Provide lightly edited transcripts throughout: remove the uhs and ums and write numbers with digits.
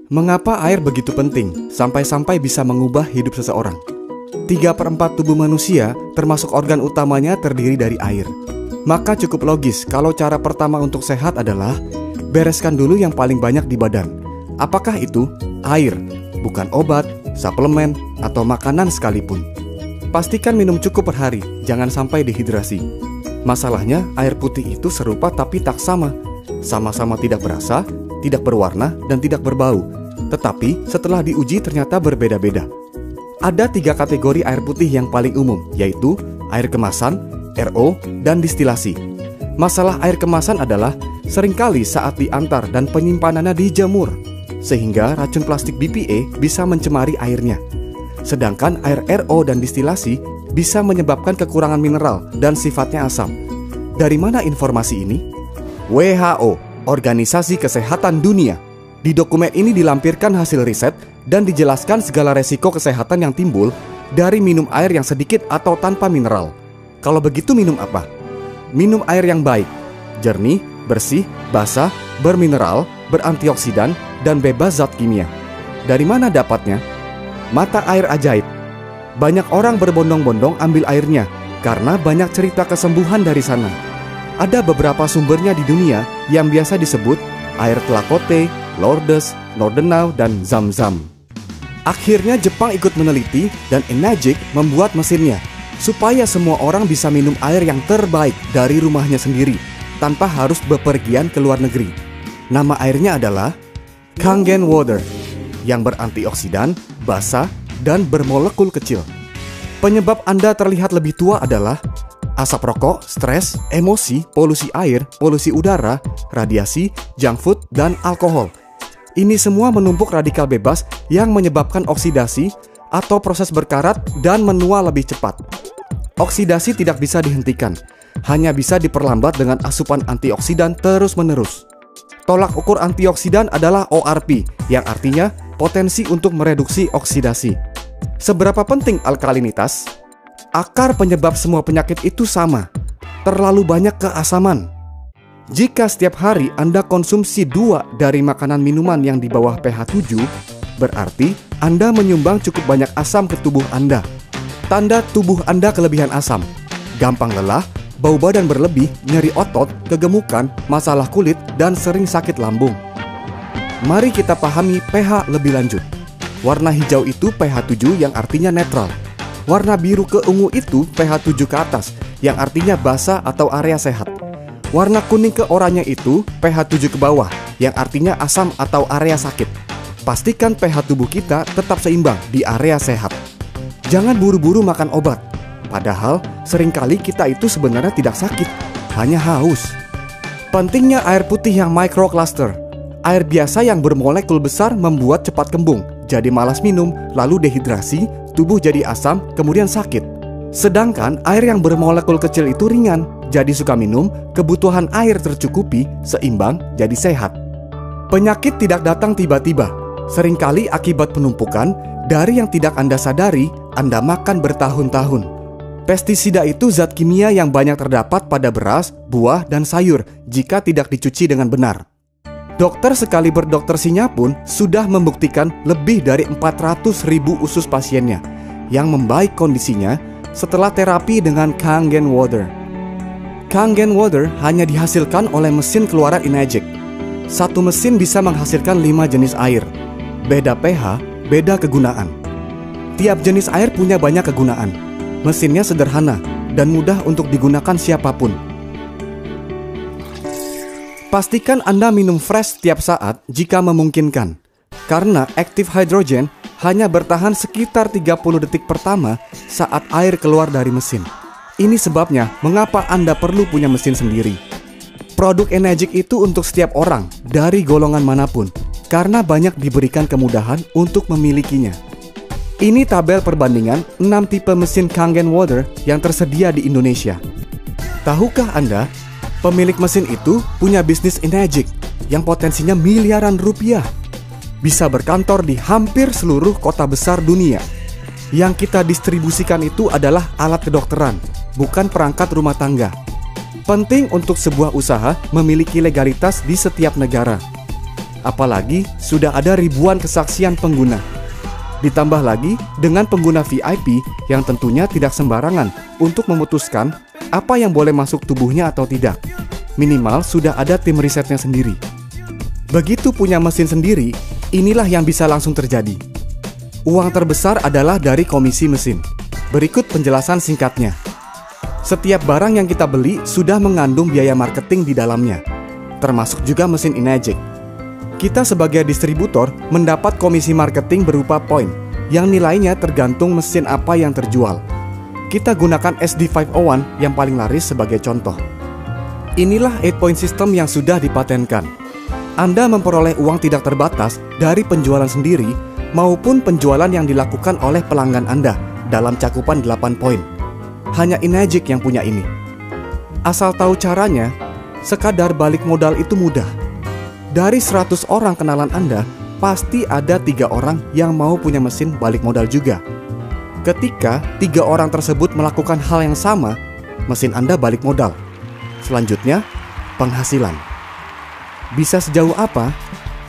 Mengapa air begitu penting sampai-sampai bisa mengubah hidup seseorang? 3/4 tubuh manusia, termasuk organ utamanya, terdiri dari air. Maka cukup logis kalau cara pertama untuk sehat adalah bereskan dulu yang paling banyak di badan. Apakah itu? Air, bukan obat, suplemen, atau makanan sekalipun. Pastikan minum cukup per hari, jangan sampai dehidrasi. Masalahnya, air putih itu serupa tapi tak sama. Sama-sama tidak berasa, tidak berwarna, dan tidak berbau. Tetapi setelah diuji ternyata berbeda-beda. Ada 3 kategori air putih yang paling umum, yaitu air kemasan, RO, dan distilasi. Masalah air kemasan adalah seringkali saat diantar dan penyimpanannya dijemur, sehingga racun plastik BPA bisa mencemari airnya. Sedangkan air RO dan distilasi bisa menyebabkan kekurangan mineral dan sifatnya asam. Dari mana informasi ini? WHO, Organisasi Kesehatan Dunia. Di dokumen ini dilampirkan hasil riset dan dijelaskan segala resiko kesehatan yang timbul dari minum air yang sedikit atau tanpa mineral. Kalau begitu minum apa? Minum air yang baik, jernih, bersih, basah, bermineral, berantioksidan, dan bebas zat kimia. Dari mana dapatnya? Mata air ajaib. Banyak orang berbondong-bondong ambil airnya karena banyak cerita kesembuhan dari sana. Ada beberapa sumbernya di dunia yang biasa disebut air Tlakote, Lourdes, Nordenau, dan Zam-Zam. Akhirnya Jepang ikut meneliti dan Enagic membuat mesinnya supaya semua orang bisa minum air yang terbaik dari rumahnya sendiri tanpa harus bepergian ke luar negeri. Nama airnya adalah Kangen Water yang berantioksidan, basah, dan bermolekul kecil. Penyebab Anda terlihat lebih tua adalah asap rokok, stres, emosi, polusi air, polusi udara, radiasi, junk food, dan alkohol. Ini semua menumpuk radikal bebas yang menyebabkan oksidasi atau proses berkarat dan menua lebih cepat. Oksidasi tidak bisa dihentikan, hanya bisa diperlambat dengan asupan antioksidan terus-menerus. Tolak ukur antioksidan adalah ORP, yang artinya potensi untuk mereduksi oksidasi. Seberapa penting alkalinitas? Akar penyebab semua penyakit itu sama, terlalu banyak keasaman. Jika setiap hari Anda konsumsi 2 dari makanan minuman yang di bawah pH 7, berarti Anda menyumbang cukup banyak asam ke tubuh Anda. Tanda tubuh Anda kelebihan asam: gampang lelah, bau badan berlebih, nyeri otot, kegemukan, masalah kulit, dan sering sakit lambung. Mari kita pahami pH lebih lanjut. Warna hijau itu pH 7 yang artinya netral. Warna biru ke ungu itu pH 7 ke atas, yang artinya basah atau area sehat. Warna kuning ke oranye itu pH 7 ke bawah, yang artinya asam atau area sakit. Pastikan pH tubuh kita tetap seimbang di area sehat. Jangan buru-buru makan obat. Padahal seringkali kita itu sebenarnya tidak sakit, hanya haus. Pentingnya air putih yang microcluster. Air biasa yang bermolekul besar membuat cepat kembung, jadi malas minum, lalu dehidrasi, tubuh jadi asam, kemudian sakit. Sedangkan air yang bermolekul kecil itu ringan, jadi suka minum, kebutuhan air tercukupi, seimbang, jadi sehat. Penyakit tidak datang tiba-tiba. Seringkali akibat penumpukan dari yang tidak Anda sadari, Anda makan bertahun-tahun. Pestisida itu zat kimia yang banyak terdapat pada beras, buah, dan sayur jika tidak dicuci dengan benar. Dokter sekali berdoktersinya pun sudah membuktikan lebih dari 400.000 usus pasiennya yang membaik kondisinya setelah terapi dengan Kangen Water. Kangen Water hanya dihasilkan oleh mesin keluaran Enagic. Satu mesin bisa menghasilkan 5 jenis air. Beda pH, beda kegunaan. Tiap jenis air punya banyak kegunaan. Mesinnya sederhana dan mudah untuk digunakan siapapun. Pastikan Anda minum fresh setiap saat jika memungkinkan, karena active hydrogen hanya bertahan sekitar 30 detik pertama saat air keluar dari mesin. Ini sebabnya mengapa Anda perlu punya mesin sendiri. Produk Enagic itu untuk setiap orang dari golongan manapun, karena banyak diberikan kemudahan untuk memilikinya. Ini tabel perbandingan 6 tipe mesin Kangen Water yang tersedia di Indonesia. Tahukah Anda, pemilik mesin itu punya bisnis Enagic yang potensinya miliaran rupiah. Bisa berkantor di hampir seluruh kota besar dunia. Yang kita distribusikan itu adalah alat kedokteran, bukan perangkat rumah tangga. Penting untuk sebuah usaha memiliki legalitas di setiap negara. Apalagi sudah ada ribuan kesaksian pengguna. Ditambah lagi dengan pengguna VIP yang tentunya tidak sembarangan untuk memutuskan apa yang boleh masuk tubuhnya atau tidak. Minimal sudah ada tim risetnya sendiri. Begitu punya mesin sendiri, inilah yang bisa langsung terjadi. Uang terbesar adalah dari komisi mesin. Berikut penjelasan singkatnya. Setiap barang yang kita beli sudah mengandung biaya marketing di dalamnya, termasuk juga mesin Enagic. Kita sebagai distributor mendapat komisi marketing berupa poin, yang nilainya tergantung mesin apa yang terjual. Kita gunakan SD501 yang paling laris sebagai contoh. Inilah 8-point system yang sudah dipatenkan. Anda memperoleh uang tidak terbatas dari penjualan sendiri maupun penjualan yang dilakukan oleh pelanggan Anda dalam cakupan 8 poin. Hanya Enagic yang punya ini. Asal tahu caranya, sekadar balik modal itu mudah. Dari 100 orang kenalan Anda, pasti ada 3 orang yang mau punya mesin balik modal juga. Ketika 3 orang tersebut melakukan hal yang sama, mesin Anda balik modal. Selanjutnya, penghasilan. Bisa sejauh apa?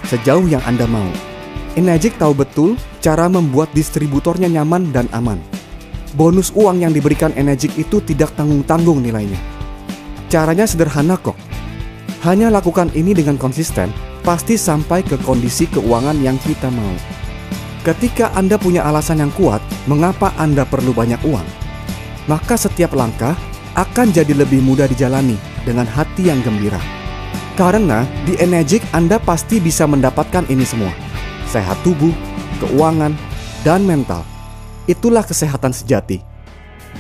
Sejauh yang Anda mau. Enagic tahu betul cara membuat distributornya nyaman dan aman. Bonus uang yang diberikan Enagic itu tidak tanggung-tanggung nilainya. Caranya sederhana kok. Hanya lakukan ini dengan konsisten, pasti sampai ke kondisi keuangan yang kita mau. Ketika Anda punya alasan yang kuat mengapa Anda perlu banyak uang, maka setiap langkah akan jadi lebih mudah dijalani dengan hati yang gembira. Karena di Enagic Anda pasti bisa mendapatkan ini semua. Sehat tubuh, keuangan, dan mental. Itulah kesehatan sejati.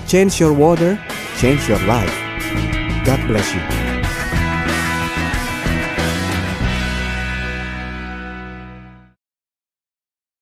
Change your water, change your life. God bless you.